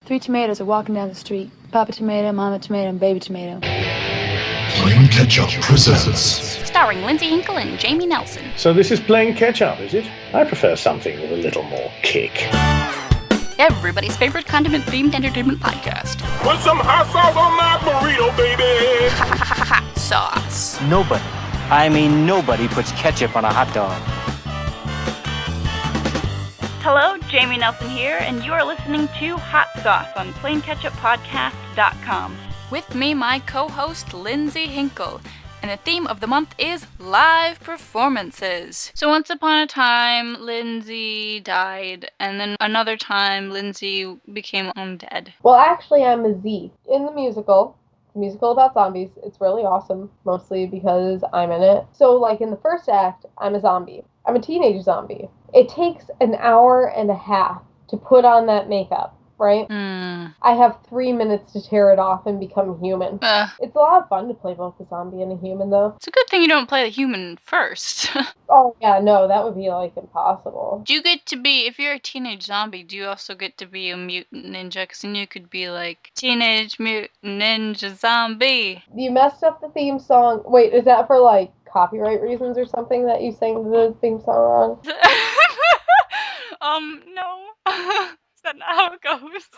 Three tomatoes are walking down the street. Papa tomato, mama tomato, and baby tomato. Playing Catch-Up presents. Starring Lindsay Hinkle and Jamie Nelson. So this is Playing Catch-Up, is it? I prefer something with a little more kick. Everybody's favorite condiment-themed entertainment podcast. Put some hot sauce on my burrito, baby! Hot sauce. Nobody puts ketchup on a hot dog. Hello, Jamie Nelson here, and you are listening to Hot Sauce on PlainKetchupPodcast.com. With me, my co-host, Lindsay Hinkle. And the theme of the month is live performances. So once upon a time, Lindsay died, and then another time, Lindsay became undead. Well, actually, I'm a Z. In the musical about zombies, it's really awesome, mostly because I'm in it. So, like, in the first act, I'm a zombie. I'm a teenage zombie. It takes an hour and a half to put on that makeup, right? I have 3 minutes to tear it off and become human. It's a lot of fun to play both a zombie and a human, though. It's a good thing you don't play the human first. Oh, yeah, no, that would be, like, impossible. Do you get to be, if you're a teenage zombie, do you also get to be a mutant ninja? Because then you could be, like, Teenage Mutant Ninja Zombie. You messed up the theme song. Wait, is that for, like, copyright reasons or something that you sang the theme song wrong? No. Is that not how it goes?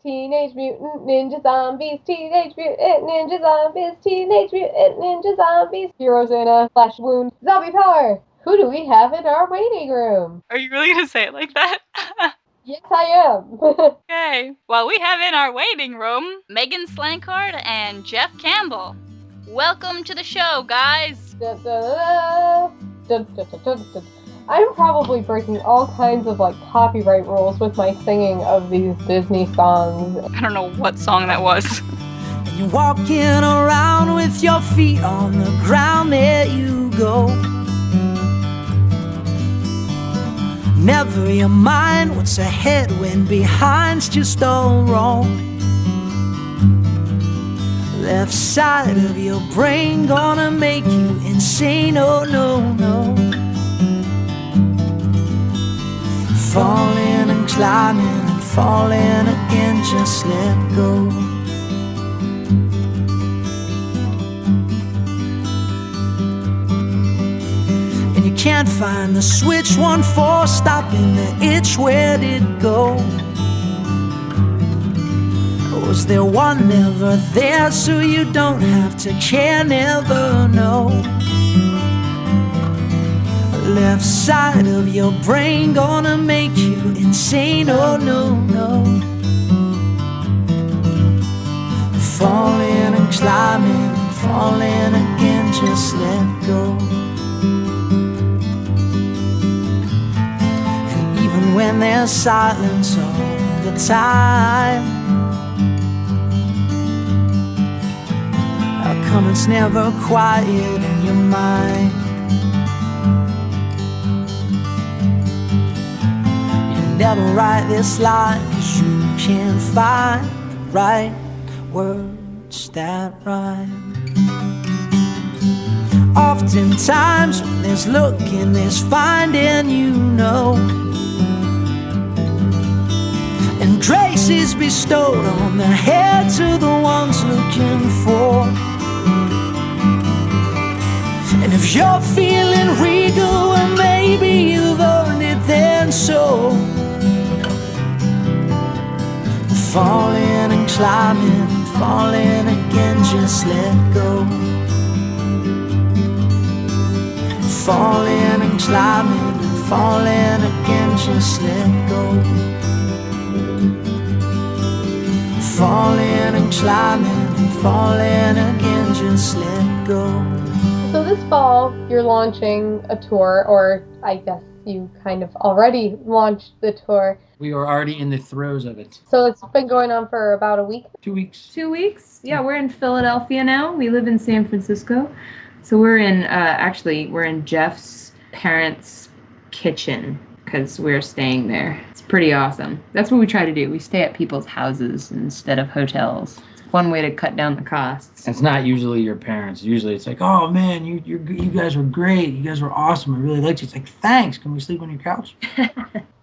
Teenage Mutant Ninja Zombies, Teenage Mutant Ninja Zombies, Teenage Mutant Ninja Zombies. Heroes in a flesh wound. Zombie power! Who do we have in our waiting room? Are you really going to say it like that? Yes, I am. Okay. Well, we have in our waiting room Megan Slankard and Jeff Campbell. Welcome to the show, guys. Dun, dun, dun, dun, dun, dun, dun. I'm probably breaking all kinds of, like, copyright rules with my singing of these Disney songs. I don't know what song that was. You're walking around with your feet on the ground, there you go. Never you mind what's ahead when behind's just all wrong. Left side of your brain gonna make you insane, oh no, no. Falling and climbing and falling again, just let go. And you can't find the switch, one for stopping the itch, where'd it go? Was there one never there so you don't have to care, never know? Left side of your brain gonna make you insane, oh no, no. Falling and climbing and falling again, just let go. And even when there's silence all the time, how come it's never quiet in your mind? Never write this line, 'cause you can't find the right words that rhyme. Oftentimes when there's looking, there's finding, you know. And grace is bestowed on the head to the ones looking for. And if you're feeling regal, well maybe you've earned it then, so falling and climbing and falling again, just let go. Falling and climbing and falling again, just let go. Falling and climbing and falling again, just let go. So this fall, you're launching a tour, or I guess you kind of already launched the tour. We are already in the throes of it. So it's been going on for about a week? 2 weeks. 2 weeks? Yeah, we're in Philadelphia now. We live in San Francisco. So we're in, we're in Jeff's parents' kitchen because we're staying there. It's pretty awesome. That's what we try to do. We stay at people's houses instead of hotels. It's one way to cut down the costs. It's not usually your parents. Usually it's like, oh man, you guys were great. You guys were awesome. I really liked you. It's like, thanks. Can we sleep on your couch?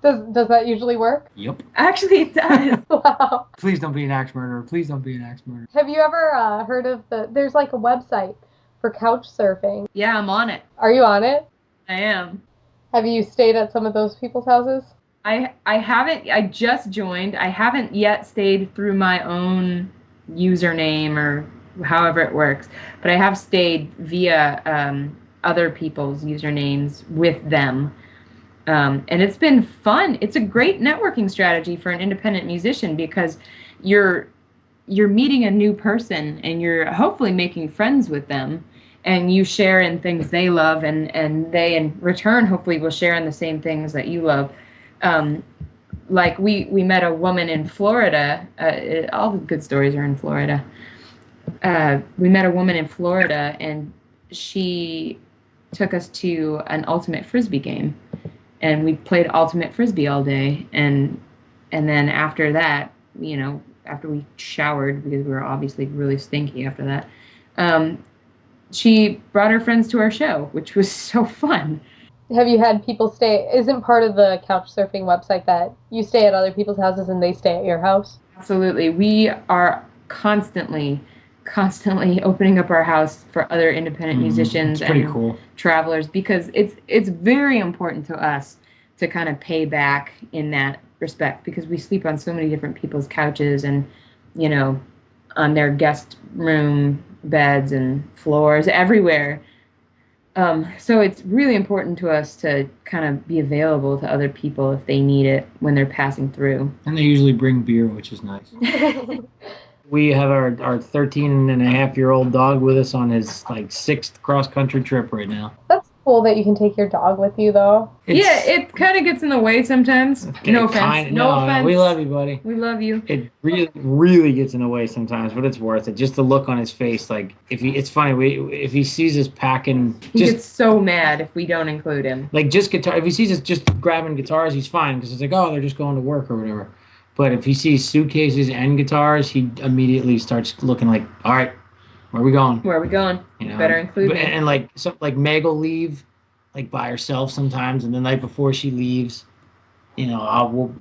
Does that usually work? Yep. Actually, it does. Wow. Please don't be an axe murderer. Please don't be an axe murderer. Have you ever heard of there's like a website for couch surfing? Yeah, I'm on it. Are you on it? I am. Have you stayed at some of those people's houses? I haven't. I just joined. I haven't yet stayed through my own username or however it works, but I have stayed via other people's usernames with them, and it's been fun. It's a great networking strategy for an independent musician because you're meeting a new person and you're hopefully making friends with them, and you share in things they love, and they in return hopefully will share in the same things that you love. Like we met a woman in Florida. All the good stories are in Florida. We met a woman in Florida, and she took us to an ultimate frisbee game, and we played ultimate frisbee all day. And then after that, after we showered because we were obviously really stinky after that, she brought her friends to our show, which was so fun. Have you had people stay? Isn't part of the couch surfing website that you stay at other people's houses and they stay at your house? Absolutely. We are constantly opening up our house for other independent musicians and cool. travelers, because it's very important to us to kind of pay back in that respect, because we sleep on so many different people's couches and, on their guest room beds and floors everywhere. So it's really important to us to kind of be available to other people if they need it when they're passing through. And they usually bring beer, which is nice. We have our 13 and a half year old dog with us on his sixth cross country trip right now. That's cool that you can take your dog with you, though. It kind of gets in the way sometimes. No offense. No offense. We love you, buddy. We love you. It really, really gets in the way sometimes, but it's worth it. Just the look on his face, it's funny. If he sees us packing, he gets so mad if we don't include him. Just guitar. If he sees us just grabbing guitars, he's fine because it's like, oh, they're just going to work or whatever. But if he sees suitcases and guitars, he immediately starts looking like, all right, where are we going? Where are we going? Better include me. And Meg will leave by herself sometimes, and the night before she leaves,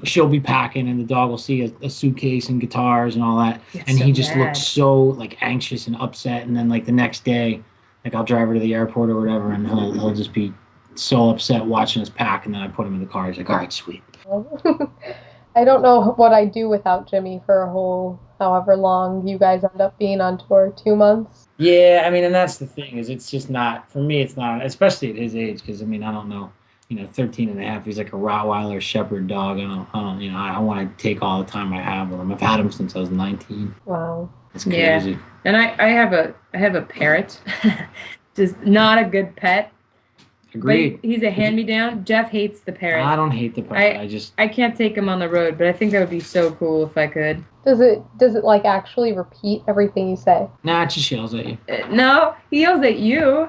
she'll be packing, and the dog will see a suitcase and guitars and all that, and he just looks so anxious and upset. And then the next day, I'll drive her to the airport or whatever, and he'll just be so upset watching us pack, and then I put him in the car. He's like, all right, sweet. I don't know what I'd do without Jimmy for a whole however long you guys end up being on tour, 2 months. Yeah, and that's the thing, is it's just not, for me, it's not, especially at his age, because, I don't know, 13 and a half, he's like a Rottweiler shepherd dog. I want to take all the time I have with him. I've had him since I was 19. Wow. It's crazy. Yeah. And I have a parrot, just not a good pet. Agreed. But he's a hand-me-down. Jeff hates the parrot. I don't hate the parrot. I can't take him on the road, but I think that would be so cool if I could. Does it actually repeat everything you say? Nah, it just yells at you. No, he yells at you.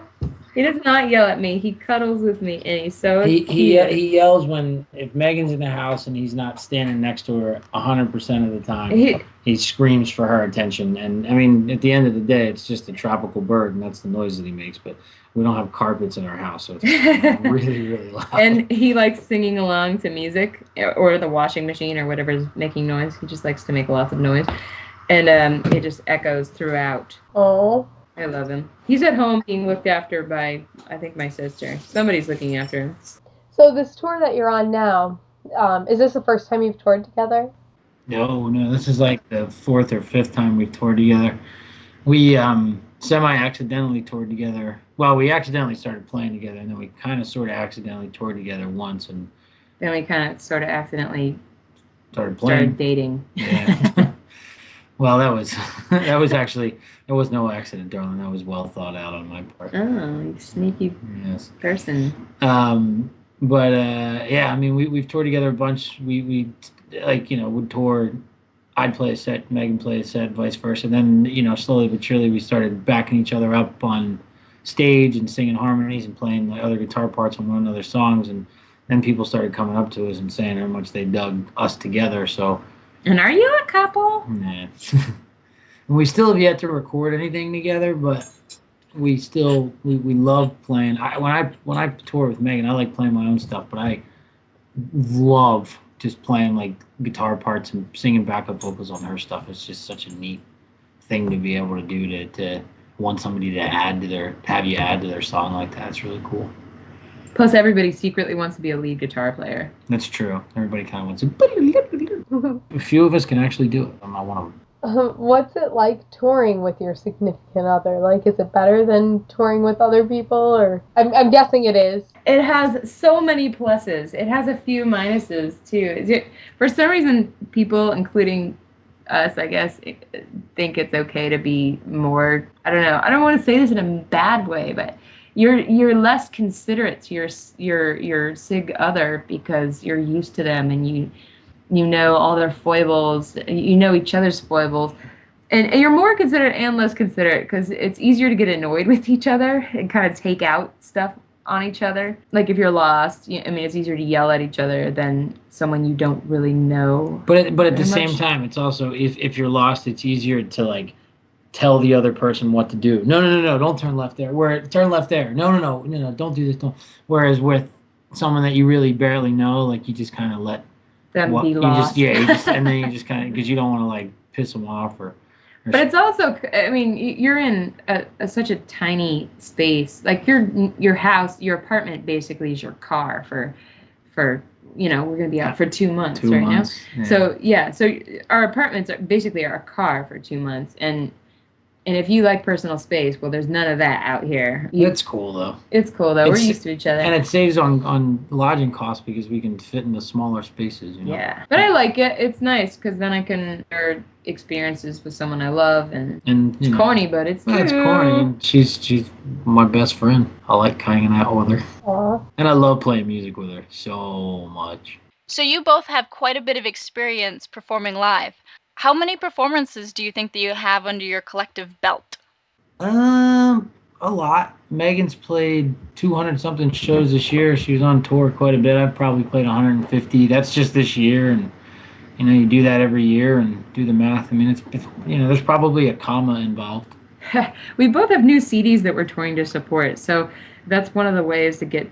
He does not yell at me. He cuddles with me, and he's so cute. He yells if Megan's in the house and he's not standing next to her 100% of the time. He screams for her attention. And at the end of the day, it's just a tropical bird, and that's the noise that he makes. But we don't have carpets in our house, so it's really, really loud. And he likes singing along to music or the washing machine or whatever's making noise. He just likes to make lots of noise, and it just echoes throughout. Oh. I love him. He's at home being looked after by, I think, my sister. Somebody's looking after him. So this tour that you're on now, is this the first time you've toured together? No, this is the fourth or fifth time we've toured together. We semi-accidentally toured together. Well, we accidentally started playing together, and then we kind of sort of accidentally toured together once, and then we kind of sort of accidentally started dating. Yeah. Well, that was actually, it was no accident, darling. That was well thought out on my part. Oh, you sneaky person. But yeah, we've toured together a bunch. We would tour. I'd play a set, Megan play a set, vice versa. Then slowly but surely we started backing each other up on stage and singing harmonies and playing other guitar parts on one another's songs. And then people started coming up to us and saying how much they dug us together. So. And are you a couple? Nah. And we still have yet to record anything together, but we love playing. When I tour with Megan, I like playing my own stuff, but I love just playing like guitar parts and singing backup vocals on her stuff. It's just such a neat thing to be able to do to want somebody to have you add to their song like that. It's really cool. Plus, everybody secretly wants to be a lead guitar player. That's true. Everybody kind of wants to. A few of us can actually do it. I'm not one of them. What's it like touring with your significant other? Like, is it better than touring with other people? Or I'm guessing it is. It has so many pluses. It has a few minuses too. For some reason, people, including us, I guess, think it's okay to be more. I don't know. I don't want to say this in a bad way, but you're less considerate to your sig other because you're used to them and you know all their foibles, you know each other's foibles, and you're more considerate and less considerate because it's easier to get annoyed with each other and kind of take out stuff on each other. Like if you're lost, it's easier to yell at each other than someone you don't really know. But at the same time, it's also if you're lost, it's easier to like tell the other person what to do. No, don't turn left there. Turn left there. No, don't do this. Don't. Whereas with someone that you really barely know, like you just kind of let them be lost. And then you just kind of, because you don't want to like piss them off or but it's also, you're in such a tiny space. Like your house, your apartment basically is your car for we're going to be out for 2 months now. Yeah. So our apartments are basically our car for 2 months. And if you like personal space, well, there's none of that out here. It's cool, though. It's cool, though. We're used to each other. And it saves on lodging costs because we can fit in the smaller spaces, Yeah. But I like it. It's nice because then I can share experiences with someone I love. And it's corny, but it's true. It's corny. And she's my best friend. I like hanging out with her. Aww. And I love playing music with her so much. So you both have quite a bit of experience performing live. How many performances do you think that you have under your collective belt? A lot. Megan's played 200-something shows this year. She was on tour quite a bit. I've probably played 150. That's just this year, and you do that every year and do the math. It's there's probably a comma involved. We both have new CDs that we're touring to support, so that's one of the ways to get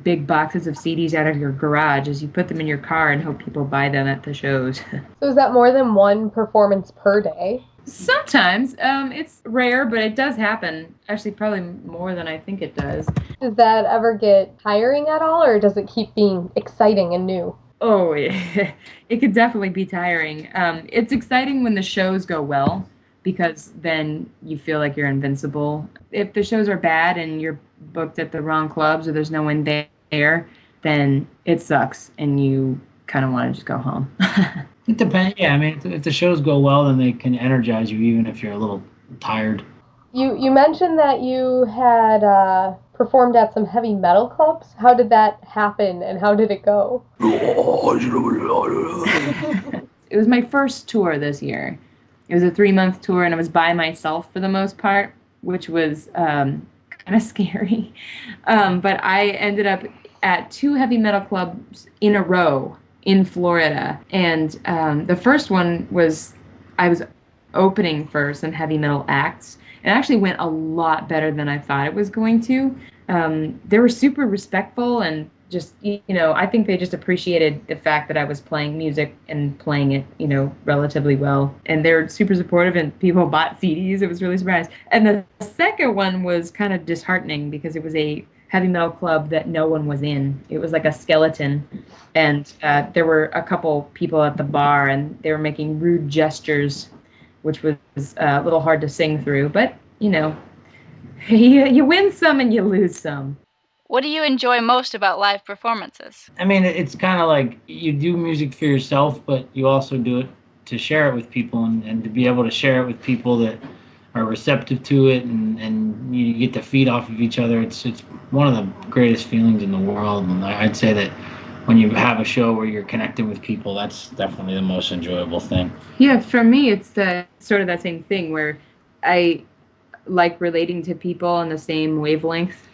big boxes of CDs out of your garage is you put them in your car and hope people buy them at the shows. So is that more than one performance per day? Sometimes. It's rare, but it does happen. Actually, probably more than I think it does. Does that ever get tiring at all, or does it keep being exciting and new? Oh, it could definitely be tiring. It's exciting when the shows go well, because then you feel like you're invincible. If the shows are bad and you're booked at the wrong clubs or there's no one there, then it sucks and you kind of want to just go home. It depends. Yeah, if the shows go well, then they can energize you even if you're a little tired. You mentioned that you had performed at some heavy metal clubs. How did that happen and how did it go? It was my first tour this year. It was a 3-month tour, and I was by myself for the most part, which was kind of scary. But I ended up at 2 heavy metal clubs in a row in Florida. And the first one was, I was opening for some heavy metal acts. It actually went a lot better than I thought it was going to. They were super respectful and just, I think they just appreciated the fact that I was playing music and playing it, relatively well. And they were super supportive and people bought CDs. It was really surprising. And the second one was kind of disheartening because it was a heavy metal club that no one was in. It was like a skeleton. And there were a couple people at the bar and they were making rude gestures, which was a little hard to sing through. But, you win some and you lose some. What do you enjoy most about live performances? It's kind of like you do music for yourself, but you also do it to share it with people and to be able to share it with people that are receptive to it and you get to feed off of each other. It's one of the greatest feelings in the world. And I'd say that when you have a show where you're connecting with people, that's definitely the most enjoyable thing. Yeah, for me, it's sort of that same thing where I like relating to people on the same wavelength.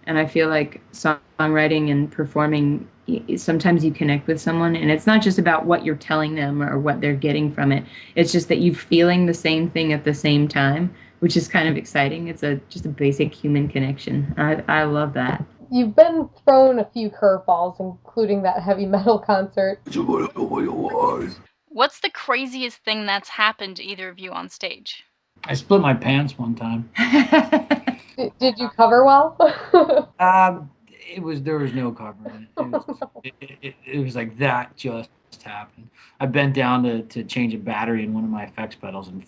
And I feel like songwriting and performing sometimes you connect with someone, and it's not just about what you're telling them or what they're getting from it. It's just that you're feeling the same thing at the same time, which is kind of exciting. It's just a basic human connection. I love that. You've been thrown a few curveballs, including that heavy metal concert. What's the craziest thing that's happened to either of you on stage? I split my pants one time. Did you cover well? There was no covering. It was like that just happened. I bent down to change a battery in one of my effects pedals, and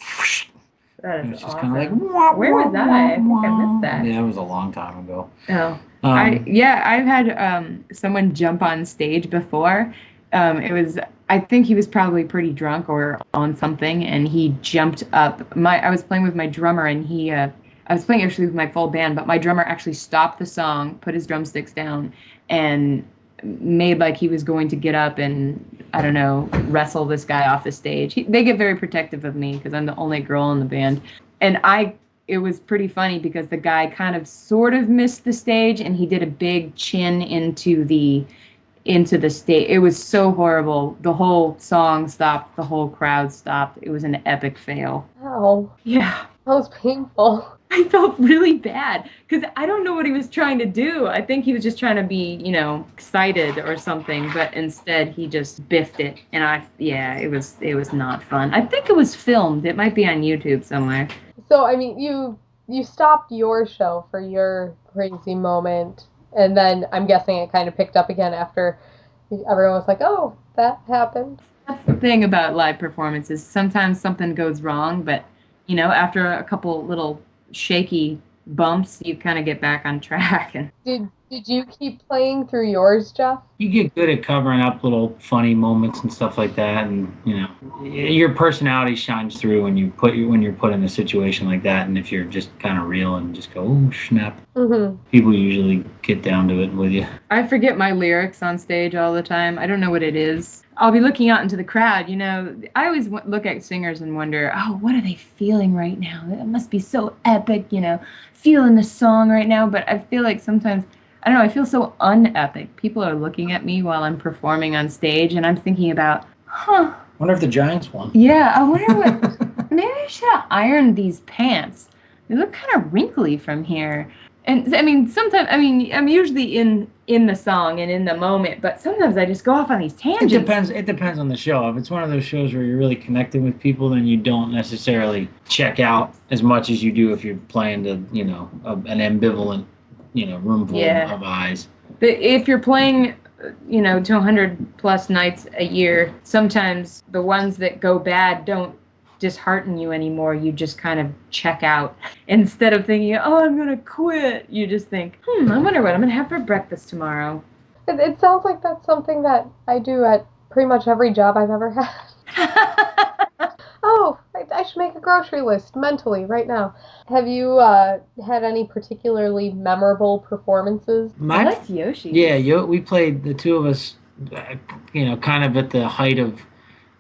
That it is was just awesome. kind of like, Where was that? I think I missed that. Yeah, it was a long time ago. Oh, I've had someone jump on stage before. I think he was probably pretty drunk or on something, and he jumped up. I was playing with my drummer, and I was playing actually with my full band, but my drummer actually stopped the song, put his drumsticks down, and made like he was going to get up and, I don't know, wrestle this guy off the stage. They get very protective of me because I'm the only girl in the band. And it was pretty funny because the guy kind of sort of missed the stage, and he did a big chin into the stage. It was so horrible. The whole song stopped. The whole crowd stopped. It was an epic fail. Wow. Yeah. That was painful. I felt really bad because I don't know what he was trying to do. I think he was just trying to be, excited or something, but instead he just biffed it. And it was not fun. I think it was filmed. It might be on YouTube somewhere. So, I mean, you stopped your show for your crazy moment, and then I'm guessing it kind of picked up again after everyone was like, oh, that happened. That's the thing about live performances. Sometimes something goes wrong, but, after a couple little shaky bumps, you kind of get back on track. And did you keep playing through yours, Jeff? You get good at covering up little funny moments and stuff like that, and your personality shines through when you're put in a situation like that. And if you're just kind of real and just go, oh snap, people usually get down to it with you. I forget my lyrics on stage all the time. I don't know what it is. I'll be looking out into the crowd. I always look at singers and wonder, oh, what are they feeling right now? It must be so epic, feeling the song right now. But I feel like sometimes, I don't know, I feel so unepic. People are looking at me while I'm performing on stage, and I'm thinking about, Wonder if the Giants won. Yeah, I wonder what, maybe I should have ironed these pants. They look kind of wrinkly from here. And I mean, sometimes, I'm usually in the song and in the moment, but sometimes I just go off on these tangents. It depends on the show. If it's one of those shows where you're really connecting with people, then you don't necessarily check out as much as you do if you're playing to, an ambivalent, room full of eyes. But if you're playing, to 100 plus nights a year, sometimes the ones that go bad don't dishearten you anymore. You just kind of check out. Instead of thinking, oh, I'm going to quit, you just think, I wonder what I'm going to have for breakfast tomorrow. It sounds like that's something that I do at pretty much every job I've ever had. Oh, I should make a grocery list mentally right now. Have you had any particularly memorable performances? I like Yoshi. Yeah, we played, the two of us, kind of at the height of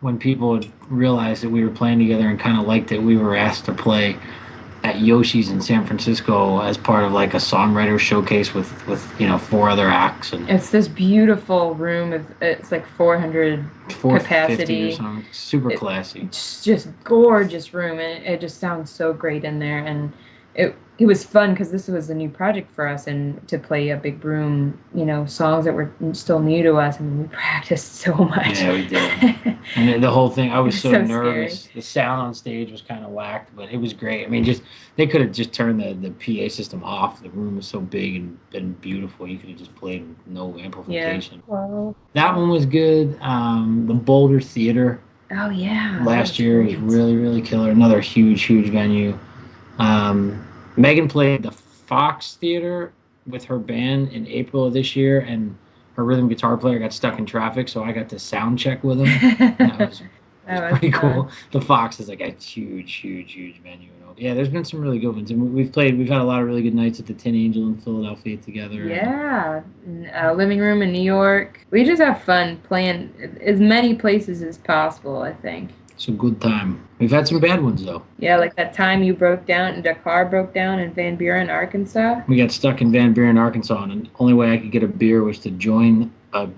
when people had realized that we were playing together and kind of liked it. We were asked to play at Yoshi's in San Francisco as part of like a songwriter showcase with 4 other acts. And it's this beautiful room. It's like 400 capacity. Or something. Super classy. It's just gorgeous room, and it just sounds so great in there. And it was fun because this was a new project for us, and to play a big room, songs that were still new to us, and we practiced so much. Yeah, we did. And the whole thing, I was so nervous. Scary. The sound on stage was kind of whacked, but it was great. I mean, they could have just turned the PA system off. The room was so big and beautiful. You could have just played with no amplification. Yeah. Wow. That one was good. The Boulder Theater. Oh yeah. Last year was really, really killer. Another huge venue. Megan played the Fox Theater with her band in April of this year, and her rhythm guitar player got stuck in traffic, so I got to sound check with him. That was pretty cool. The Fox is like a huge venue. Yeah, there's been some really good ones, and we've had a lot of really good nights at the Tin Angel in Philadelphia together. Yeah, living room in New York. We just have fun playing as many places as possible, I think. It's a good time. We've had some bad ones, though. Yeah, like that time the car broke down in Van Buren, Arkansas. We got stuck in Van Buren, Arkansas, and the only way I could get a beer was to join a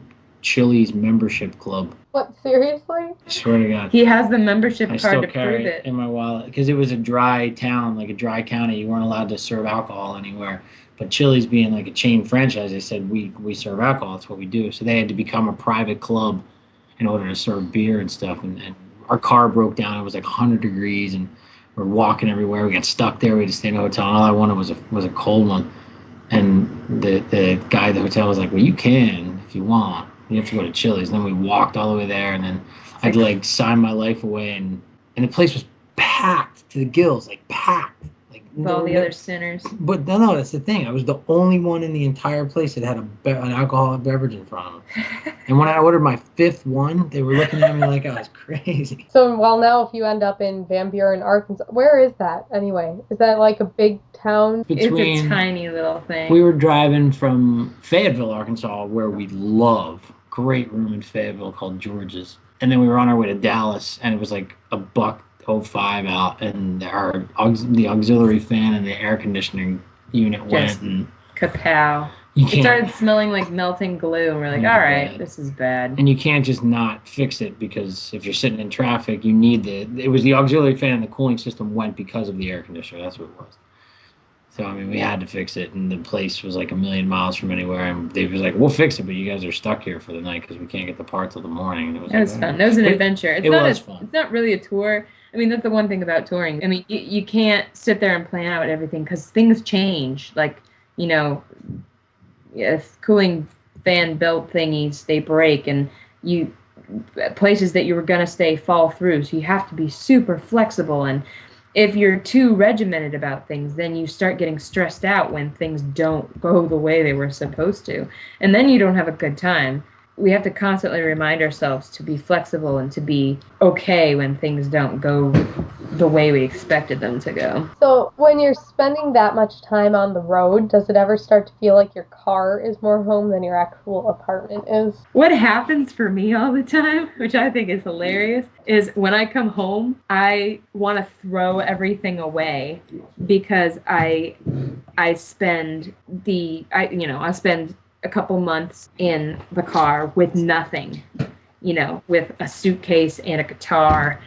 Chili's membership club. What, seriously? I swear to God. He has the membership I card still to carry prove it it. in my wallet because it was a dry town, like a dry county. You weren't allowed to serve alcohol anywhere. But Chili's being like a chain franchise, they said we serve alcohol. That's what we do. So they had to become a private club in order to serve beer and stuff. And our car broke down. It was like 100 degrees, and we're walking everywhere. We got stuck there. We had to stay in a hotel. And all I wanted was a cold one. And the guy at the hotel was like, well, you can if you want. You have to go to Chili's. And then we walked all the way there, and then I had to like sign my life away, and the place was packed to the gills, like packed. Like With all the other sinners. But no, that's the thing. I was the only one in the entire place that had an alcoholic beverage in front of them. And when I ordered my 5th one, they were looking at me like I was crazy. So, well, now if you end up in Van Buren, Arkansas, where is that anyway? Is that like a big town? It's a tiny little thing. We were driving from Fayetteville, Arkansas, where we love. Great room in Fayetteville called George's. And then we were on our way to Dallas, and it was like $1.05 out, and the auxiliary fan and the air conditioning unit went, and kapow. It started smelling like melting glue, and we're like, all right, this is bad. And you can't just not fix it, because if you're sitting in traffic, you need it was the auxiliary fan, and the cooling system went because of the air conditioner. That's what it was. So, I mean, we had to fix it, and the place was like 1,000,000 miles from anywhere, and they was like, we'll fix it, but you guys are stuck here for the night because we can't get the parts till the morning. And it was fun. It was an adventure. It was fun. It's not really a tour. I mean, that's the one thing about touring. I mean, you can't sit there and plan out everything because things change. Like, you know, if cooling fan belt thingies, they break, and places that you were going to stay fall through. So you have to be super flexible, and if you're too regimented about things, then you start getting stressed out when things don't go the way they were supposed to. And then you don't have a good time. We have to constantly remind ourselves to be flexible and to be okay when things don't go the way we expected them to go. So when you're spending that much time on the road, does it ever start to feel like your car is more home than your actual apartment is? What happens for me all the time, which I think is hilarious, is when I come home, I want to throw everything away because I spend a couple months in the car with nothing, with a suitcase and a guitar,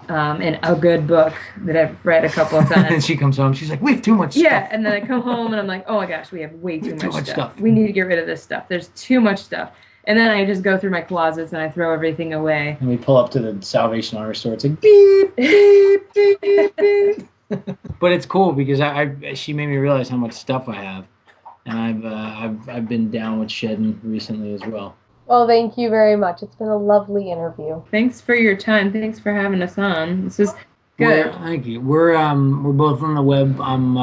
and a good book that I've read a couple of times. And she comes home, she's like, we have too much stuff. Yeah, and then I come home and I'm like, oh my gosh, we have way too much stuff. We need to get rid of this stuff. There's too much stuff. And then I just go through my closets and I throw everything away. And we pull up to the Salvation Army store. It's like, beep, beep, beep, beep. But it's cool because she made me realize how much stuff I have. And I've been down with shedding recently as well. Well, thank you very much. It's been a lovely interview. Thanks for your time. Thanks for having us on. This is good. Thank you. We're both on the web. I'm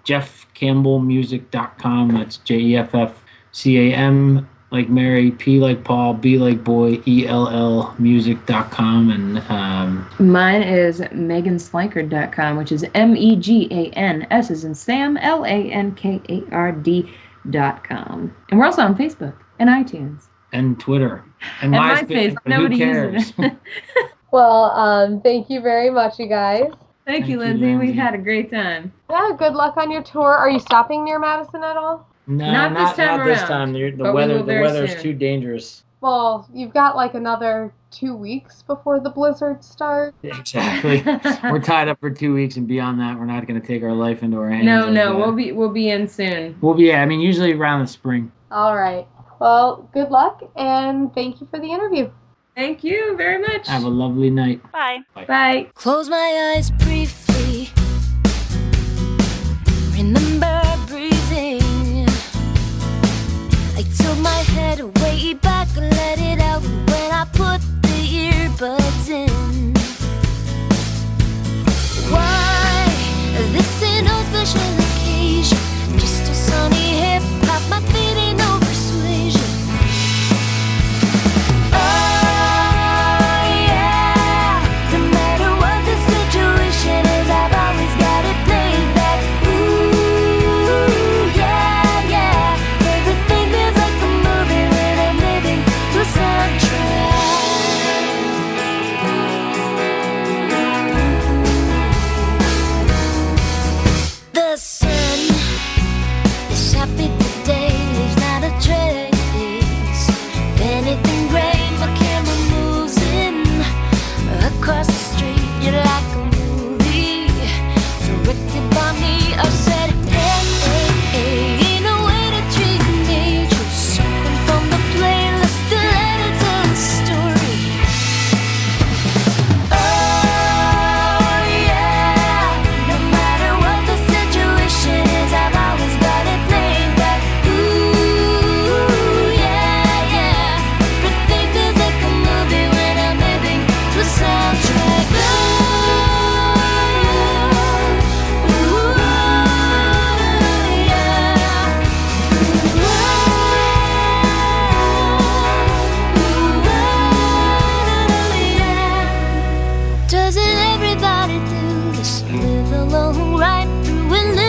jeffcampbellmusic.com. That's JEFFCAM like Mary, P like Paul, B like boy, ELL music.com, and mine is meganslankard.com, which is MEGAN, S as in Sam, LANKARD.com. And we're also on Facebook and iTunes. And Twitter. And MySpace. Nobody uses it. Well, thank you very much, you guys. Thank you, Lindsay. We had a great time. Yeah, good luck on your tour. Are you stopping near Madison at all? No, not this time. The weather's too dangerous. Well, you've got like another 2 weeks before the blizzard starts. Exactly. We're tied up for 2 weeks, and beyond that, we're not going to take our life into our hands. No, we'll be in soon. Usually around the spring. All right. Well, good luck, and thank you for the interview. Thank you very much. Have a lovely night. Bye. Bye. Close my eyes briefly. Remember breathing. I tilt my head way back and let it out when I put the earbuds in. Why? This ain't no special occasion. Just a sunny hip hop, my feet ain't no persuasion. Oh yeah, no matter what the situation is, I've always got it played back. Ooh, yeah, yeah. Everything feels like a movie when I'm living to a soundtrack. Doesn't everybody do this? Live alone right through and live